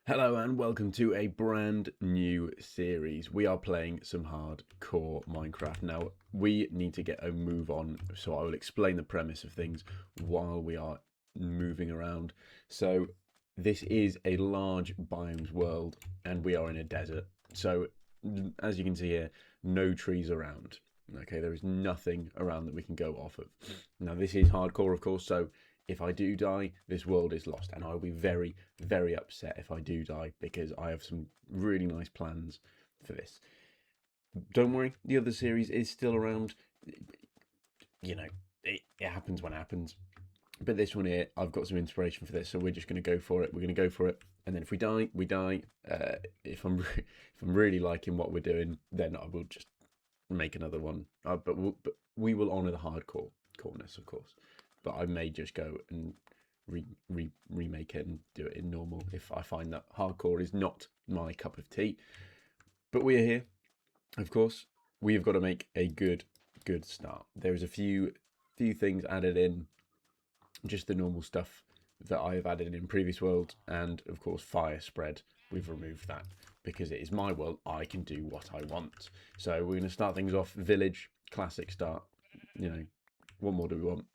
Hello and welcome to a brand new series. We are playing some hardcore Minecraft. Now, we need to get a move on, so I will explain the premise of things while we are moving around. So, this is a large biomes world, and we are in a desert. So, as you can see here, no trees around. Okay, there is nothing around that we can go off of. Now, this is hardcore, of course, so if I do die, this world is lost, and I'll be very, very upset if I do die because I have some really nice plans for this. Don't worry, the other series is still around. You know, it happens when it happens. But this one here, I've got some inspiration for this, so we're just going to go for it. We're going to go for it, and then if we die, we die. If I'm really liking what we're doing, then I will just make another one. But we will honour the hardcore coreness, of course. But I may just go and remake it and do it in normal if I find that hardcore is not my cup of tea. But we are here, of course. We have got to make a good start. There's a few things added in, just the normal stuff that I have added in previous worlds, and of course fire spread. We've removed that because it is my world. I can do what I want. So we're going to start things off village, classic start. You know, what more do we want?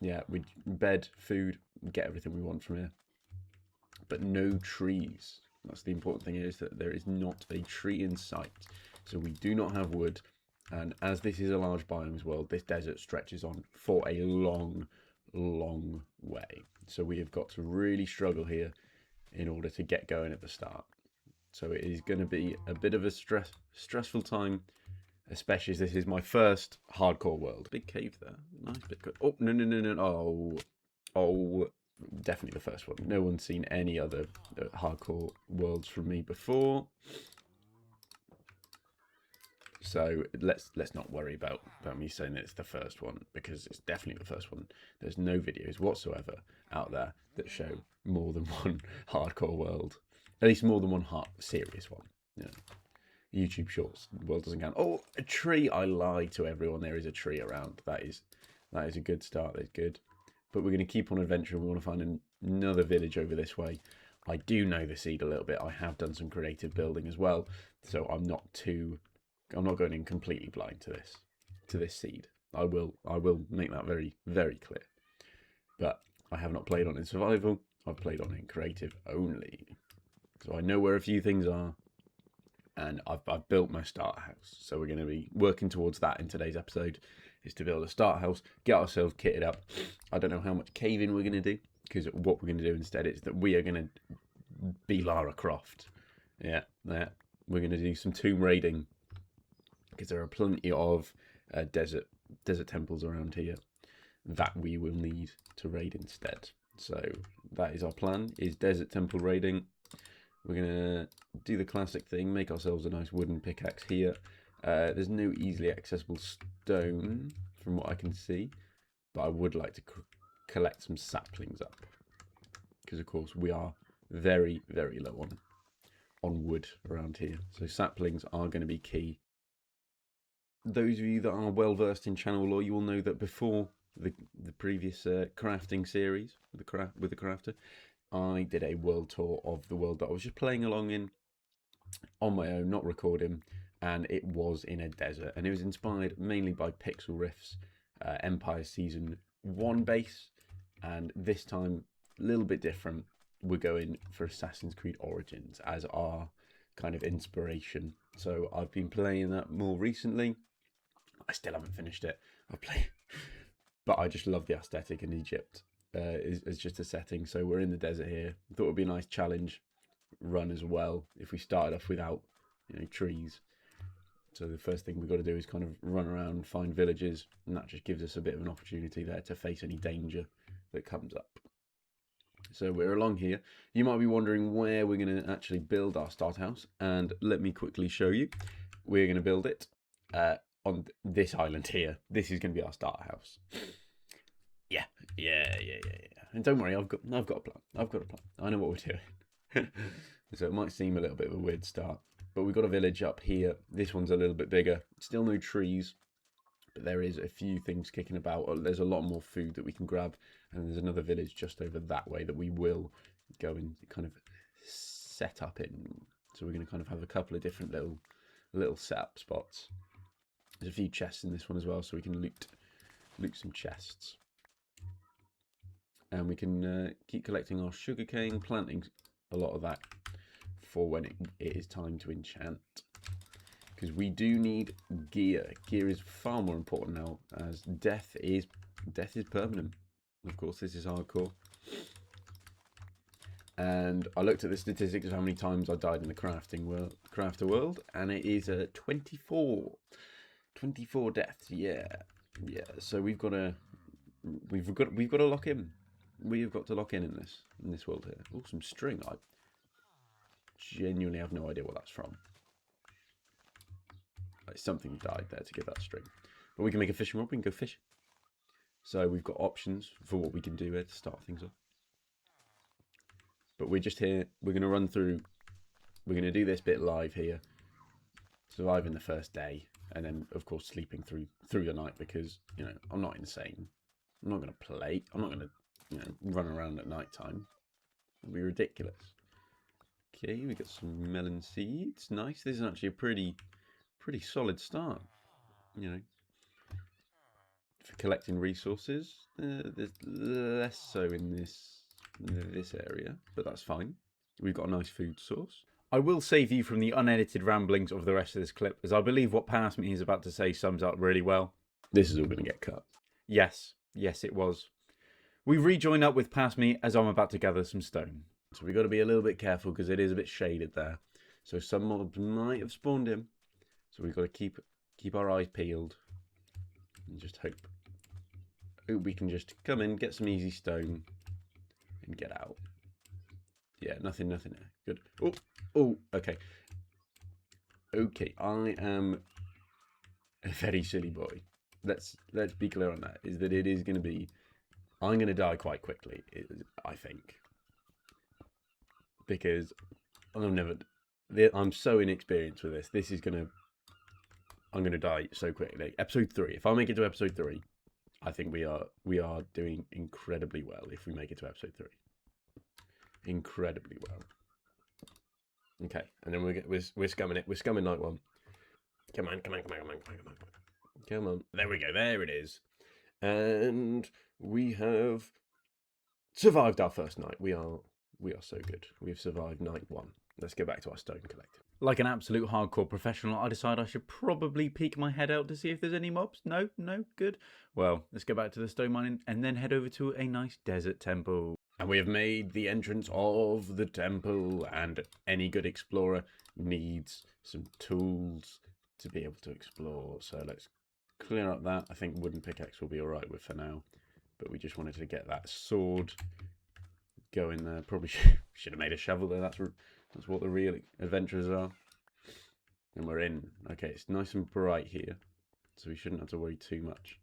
Yeah, we bed, food, get everything we want from here, but no trees. That's the important thing, is that there is not a tree in sight. So we do not have wood, and as this is a large biomes world, this desert stretches on for a long way. So we have got to really struggle here in order to get going at the start. So it is going to be a bit of a stressful time, especially as this is my first hardcore world. Big cave there, nice bit. Oh no! Oh, definitely the first one. No one's seen any other hardcore worlds from me before, so let's not worry about me saying that it's the first one, because it's definitely the first one. There's no videos whatsoever out there that show more than one hardcore world, at least more than one serious one. You know, YouTube Shorts world doesn't count. Oh, a tree! I lied to everyone. There is a tree around. That is a good start. That's good. But we're going to keep on adventuring. We want to find another village over this way. I do know the seed a little bit. I have done some creative building as well, so I'm not going in completely blind to this seed. I will make that very, very clear. But I have not played on in survival. I've played on in creative only, so I know where a few things are. And I've built my starter house. So we're going to be working towards that in today's episode, is to build a starter house, get ourselves kitted up. I don't know how much caving we're going to do, because what we're going to do instead is that we are going to be Lara Croft. Yeah. We're going to do some tomb raiding, because there are plenty of desert temples around here that we will need to raid instead. So that is our plan, is desert temple raiding. We're going to do the classic thing, make ourselves a nice wooden pickaxe here. There's no easily accessible stone from what I can see, but I would like to collect some saplings up, because of course we are very, very low on wood around here. So saplings are going to be key. Those of you that are well versed in channel lore, you will know that before the previous crafting series with the crafter, I did a world tour of the world that I was just playing along in on my own, not recording, and it was in a desert, and it was inspired mainly by Pixel Riff's Empire Season 1 base, and this time, a little bit different. We're going for Assassin's Creed Origins as our kind of inspiration. So I've been playing that more recently. I still haven't finished it. But I just love the aesthetic in Egypt. Is just a setting. So we're in the desert here. Thought it would be a nice challenge run as well if we started off without trees. So the first thing we've got to do is kind of run around, find villages, and that just gives us a bit of an opportunity there to face any danger that comes up. So we're along here. You might be wondering where we're going to actually build our start house, and let me quickly show you. We're going to build it on this island here. This is going to be our starter house. Yeah. And don't worry, I've got a plan. I know what we're doing. So it might seem a little bit of a weird start, but we've got a village up here. This one's a little bit bigger. Still no trees, but there is a few things kicking about. There's a lot more food that we can grab, and there's another village just over that way that we will go and kind of set up in. So we're going to kind of have a couple of different little setup spots. There's a few chests in this one as well, so we can loot some chests. And we can keep collecting our sugarcane, planting a lot of that for when it is time to enchant. Because we do need gear. Gear is far more important now, as death is permanent. Of course, this is hardcore. And I looked at the statistics of how many times I died in the crafter world, and it is 24. 24 deaths. Yeah. So we've got to lock in. We've got to lock in this world here. Oh, some string. I genuinely have no idea what that's from. Like something died there to give that string. But we can make a fishing rod. We can go fishing. So we've got options for what we can do here to start things off. But we're just here. We're going to run through. We're going to do this bit live here. Surviving the first day. And then, of course, sleeping through the night because, you know, I'm not insane. I'm not going to play. I'm not going to, you know, run around at night time. It'll be ridiculous. Okay, we got some melon seeds. Nice. This is actually a pretty solid start. You know, for collecting resources. There's less so in this area, but that's fine. We've got a nice food source. I will save you from the unedited ramblings of the rest of this clip, as I believe what Past Me is about to say sums up really well. This is all going to get cut. Yes, it was. We rejoin up with Past Me as I'm about to gather some stone. So we've got to be a little bit careful because it is a bit shaded there. So some mobs might have spawned in. So we've got to keep our eyes peeled and just hope we can just come in, get some easy stone, and get out. Yeah, nothing there. Good. Oh, okay. Okay, I am a very silly boy. Let's be clear on that. Is that it is going to be. I'm going to die quite quickly. I think because I'm so inexperienced with this. This is going to. I'm going to die so quickly. Episode 3. If I make it to episode 3, I think we are doing incredibly well. If we make it to episode 3, incredibly well. Okay, and then we're scumming it. We're scumming night 1. Come on. Come on. There we go. There it is. And we have survived our first night. We are so good. We've survived night 1. Let's go back to our stone collecting. Like an absolute hardcore professional, I decide I should probably peek my head out to see if there's any mobs. No, good. Well, let's go back to the stone mining and then head over to a nice desert temple. And we have made the entrance of the temple, and any good explorer needs some tools to be able to explore. So let's clear up that. I think wooden pickaxe will be alright with for now. But we just wanted to get that sword going there. Probably should have made a shovel there. That's what the real adventurers are. And we're in. Okay, it's nice and bright here. So we shouldn't have to worry too much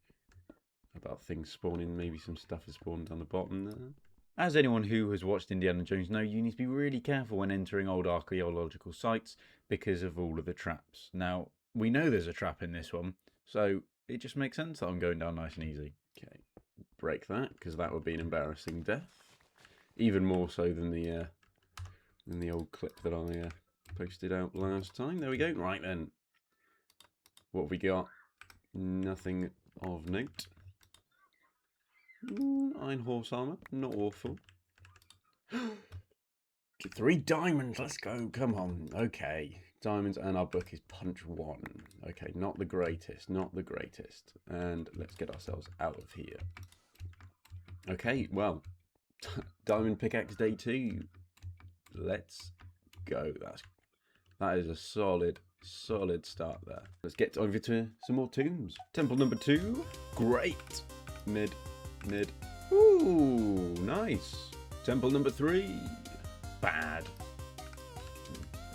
about things spawning. Maybe some stuff has spawned down the bottom there. As anyone who has watched Indiana Jones knows, you need to be really careful when entering old archaeological sites because of all of the traps. Now, we know there's a trap in this one, so it just makes sense that I'm going down nice and easy. Okay, break that, because that would be an embarrassing death. Even more so than the old clip that I posted out last time. There we go. Right then. What have we got? Nothing of note. Iron horse armor, not awful. 3 diamonds, let's go, come on. Okay, diamonds, and our book is punch 1. Okay, not the greatest. And let's get ourselves out of here. Okay, well, diamond pickaxe day 2. Let's go. That is a solid start there. Let's get over to some more tombs. Temple number 2, great. Mid. Ooh, nice. Temple number 3. Bad.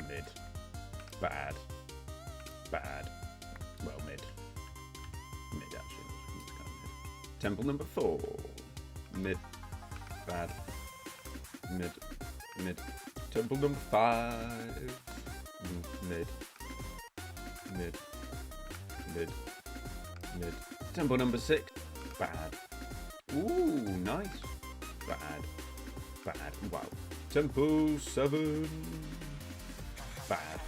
Mid. Bad. Well, mid. Mid, actually. It's kind of mid. Temple number 4. Mid. Bad. Mid. Temple number 5. Mid. Temple number 6. Bad. Ooh, nice. Bad. Wow. Temple 7. Bad.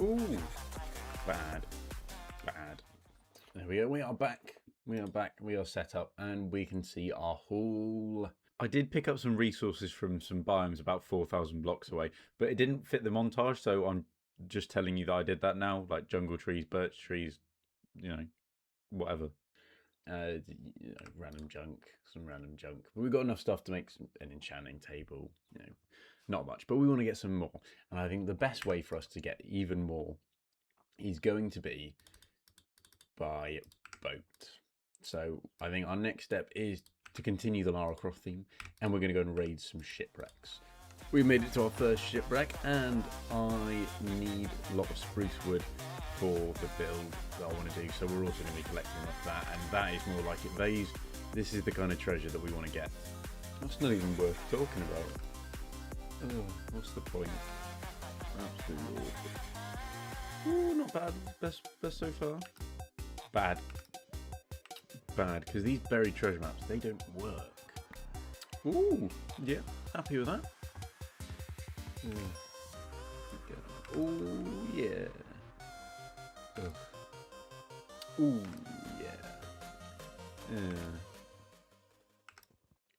Ooh. Bad. Bad. There we go. We are back. We are back. We are set up, and we can see our haul. I did pick up some resources from some biomes about 4,000 blocks away, but it didn't fit the montage, so I'm just telling you that I did that now, like jungle trees, birch trees, you know, whatever. Random junk, some random junk. But we've got enough stuff to make an enchanting table, you know, not much, but we want to get some more. And I think the best way for us to get even more is going to be by boat. So I think our next step is to continue the Lara Croft theme, and we're going to go and raid some shipwrecks. We made it to our first shipwreck, and I need a lot of spruce wood for the build that I want to do, so we're also going to be collecting off that, and that is more like it. This is the kind of treasure that we want to get. That's not even worth talking about. Oh, what's the point? Absolutely awful. Ooh, not bad. Best so far. Bad, because these buried treasure maps, they don't work. Ooh, yeah, happy with that. Ooh, yeah. Ugh. Ooh, yeah.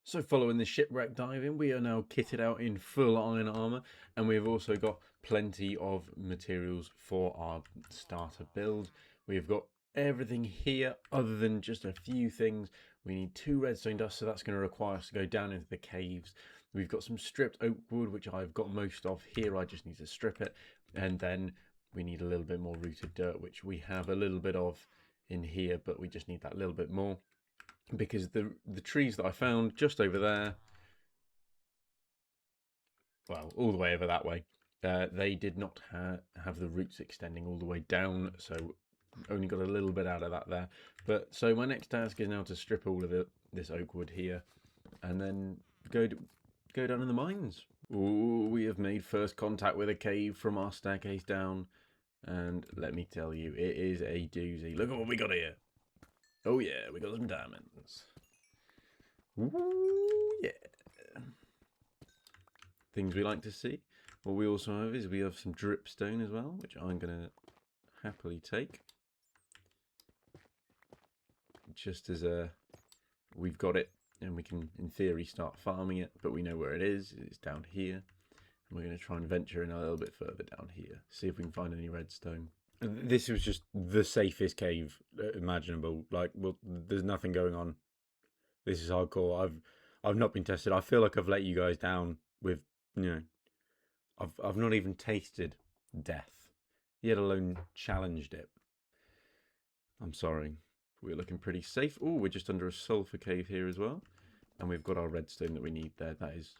So following the shipwreck diving, we are now kitted out in full iron armor, and we've also got plenty of materials for our starter build. We've got everything here other than just a few things. We need 2 redstone dust, so that's going to require us to go down into the caves. We've got some stripped oak wood, which I've got most of here. I just need to strip it. And then we need a little bit more rooted dirt, which we have a little bit of in here, but we just need that little bit more. Because the trees that I found just over there, well, all the way over that way, they did not have the roots extending all the way down, so only got a little bit out of that there. But so my next task is now to strip all of this oak wood here, and then go down in the mines. Ooh, we have made first contact with a cave from our staircase down, and let me tell you, it is a doozy. Look at what we got here. Oh yeah, we got some diamonds. Ooh yeah. Things we like to see. What we also have is we have some dripstone as well, which I'm gonna happily take. Just as we've got it, and we can, in theory, start farming it, but we know where it is. It's down here, and we're going to try and venture in a little bit further down here, see if we can find any redstone. This was just the safest cave imaginable. Like, well, there's nothing going on. This is hardcore. I've not been tested. I feel like I've let you guys down with, you know, I've not even tasted death, yet alone challenged it. I'm sorry. We're looking pretty safe. Oh, we're just under a sulfur cave here as well. And we've got our redstone that we need there. That is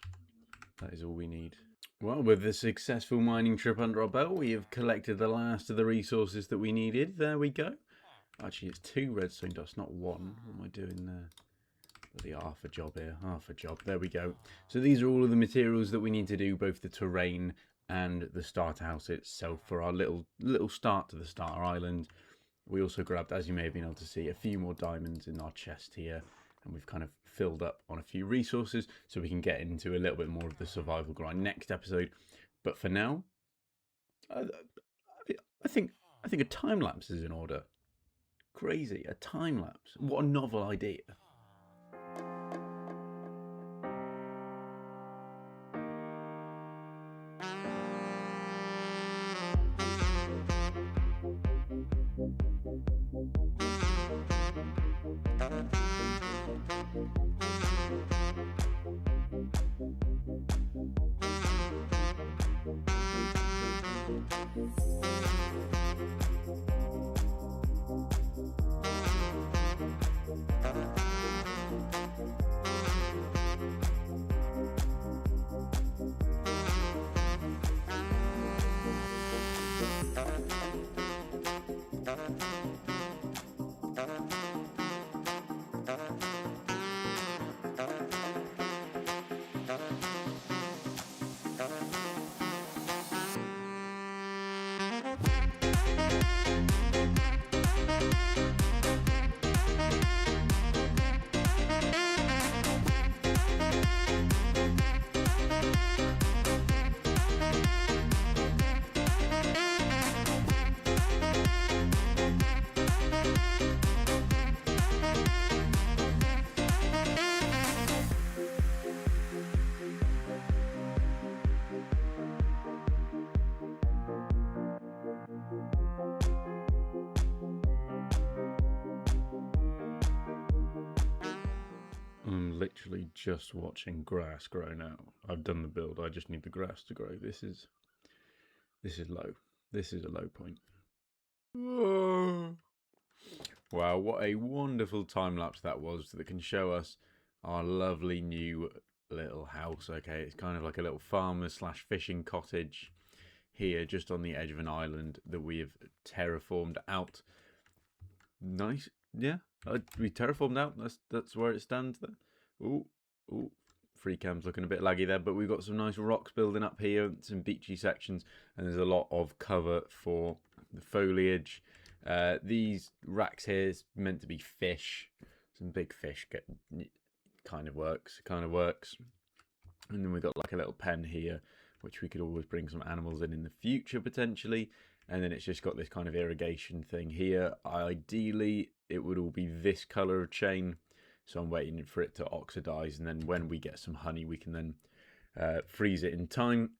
all we need. Well, with the successful mining trip under our belt, we have collected the last of the resources that we needed. There we go. Actually, it's 2 redstone dust, not 1. What am I doing there? Bloody half a job here. Half a job. There we go. So these are all of the materials that we need to do, both the terrain and the starter house itself, for our little start to the starter island. We also grabbed, as you may have been able to see, a few more diamonds in our chest here, and we've kind of filled up on a few resources so we can get into a little bit more of the survival grind next episode. But for now, I think a time lapse is in order. Crazy, a time lapse. What a novel idea. I'm literally just watching grass grow now. I've done the build. I just need the grass to grow. This is low. This is a low point. Wow, what a wonderful time lapse that was that can show us our lovely new little house. Okay, it's kind of like a little farmer slash fishing cottage here, just on the edge of an island that we have terraformed out. Nice, yeah. We terraformed out. That's where it stands there. Ooh, ooh. Free cam's looking a bit laggy there, but we've got some nice rocks building up here, some beachy sections, and there's a lot of cover for the foliage. These racks here is meant to be fish. Some big fish kind of works. And then we've got like a little pen here, which we could always bring some animals in the future potentially. And then it's just got this kind of irrigation thing here. Ideally, it would all be this color of chain. So I'm waiting for it to oxidize, and then when we get some honey, we can then freeze it in time.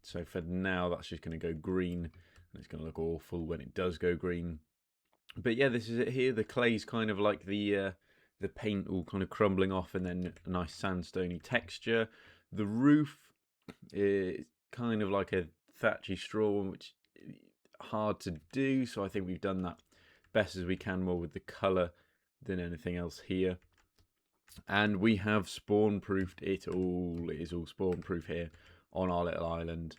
So for now, that's just going to go green, and it's going to look awful when it does go green. But yeah, this is it here. The clay's kind of like the paint all kind of crumbling off, and then a nice sandstony texture. The roof is kind of like a thatchy straw one, which is hard to do. So I think we've done that best as we can, more with the colour than anything else here. And we have spawn proofed it all. It is all spawn proof here on our little island.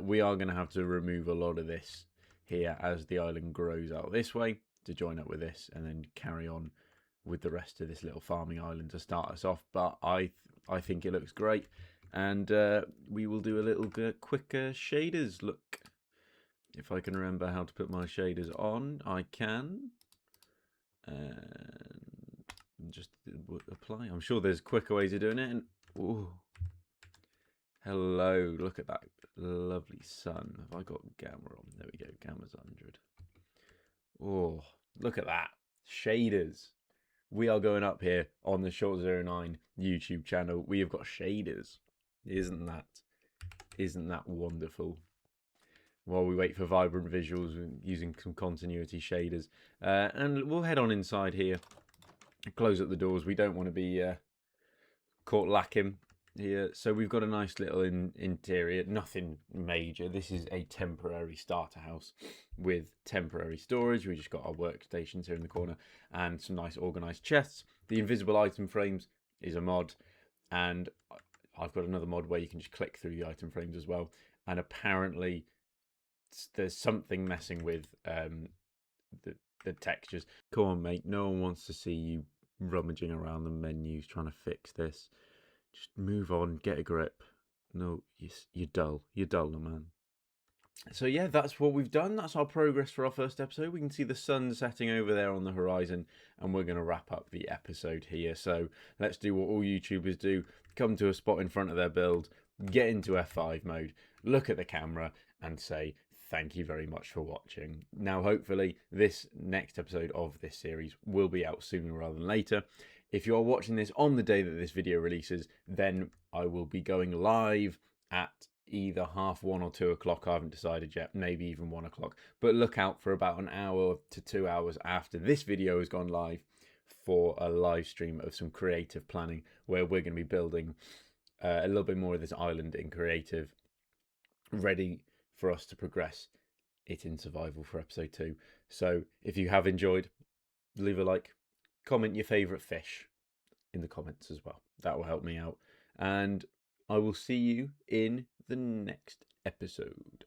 We are going to have to remove a lot of this here as the island grows out this way to join up with this, and then carry on with the rest of this little farming island to start us off. But I think it looks great, and we will do a little quicker shaders look. If I can remember how to put my shaders on, I can. And just apply. I'm sure there's quicker ways of doing it. And ooh, hello, look at that lovely sun. Have I got gamma on? There we go, gamma's 100. Oh, look at that. Shaders. We are going up here on the Short09 YouTube channel. We have got shaders. Isn't that wonderful? While we wait for vibrant visuals using some continuity shaders. And we'll head on inside here. Close up the doors. We don't want to be caught lacking here. So we've got a nice little interior. Nothing major. This is a temporary starter house with temporary storage. We just got our workstations here in the corner and some nice organised chests. The invisible item frames is a mod, and I've got another mod where you can just click through the item frames as well. And apparently there's something messing with the textures. Come on, mate. No one wants to see you rummaging around the menus trying to fix this. Just move on, get a grip. No, you're dull. You're dull, man. So yeah, that's what we've done. That's our progress for our first episode. We can see the sun setting over there on the horizon, and we're going to wrap up the episode here. So let's do what all YouTubers do. Come to a spot in front of their build, get into F5 mode, look at the camera, and say, thank you very much for watching. Now, hopefully, this next episode of this series will be out sooner rather than later. If you are watching this on the day that this video releases, then I will be going live at either 1:30 or 2 o'clock. I haven't decided yet, maybe even 1 o'clock. But look out for about an hour to 2 hours after this video has gone live for a live stream of some creative planning where we're going to be building a little bit more of this island in creative, ready for us to progress it in survival for episode 2. So if you have enjoyed, leave a like, comment your favourite fish in the comments as well. That will help me out. And I will see you in the next episode.